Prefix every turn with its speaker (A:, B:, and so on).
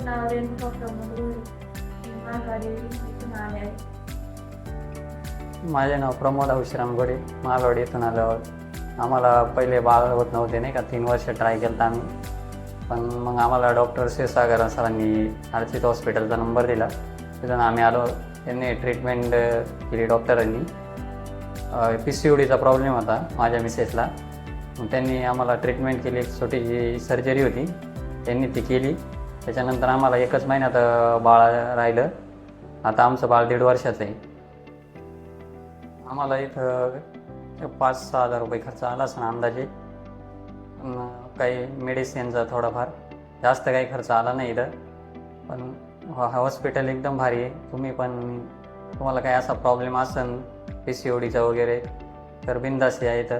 A: नाव रेणुका प्रमोद घोडे. मी मालवाडी इथून आले आहे.
B: माझे नाव प्रमोद औशीराम घोडे. मालवाडी इथून आलो आहोत. आम्हाला पहिले बाळ होत नव्हते नाही का, 3 वर्ष ट्राय केलं आम्ही. पण मग आम्हाला डॉक्टर शिवसागर सरांनी अर्चित हॉस्पिटलचा नंबर दिला. तिथून आम्ही आलो. त्यांनी ट्रीटमेंट केली डॉक्टरांनी. PCODचा प्रॉब्लेम होता माझ्या मिसेसला. मग त्यांनी आम्हाला ट्रीटमेंट केली. एक छोटीशी सर्जरी होती, त्यांनी ती केली. त्याच्यानंतर आम्हाला 1च महिन्यात बाळ राहिलं. आता आमचं बाळ 1.5 वर्षाचं आहे. आम्हाला इथं 5-6 हजार रुपये खर्च आला असं अंदाजे. काही मेडिसिनचा थोडाफार, जास्त काही खर्च आला नाही इथं. पण हॉस्पिटल एकदम भारी आहे. तुम्हाला काही असा प्रॉब्लेम असेल PCODचा वगैरे तर बिनधास्त या इथं.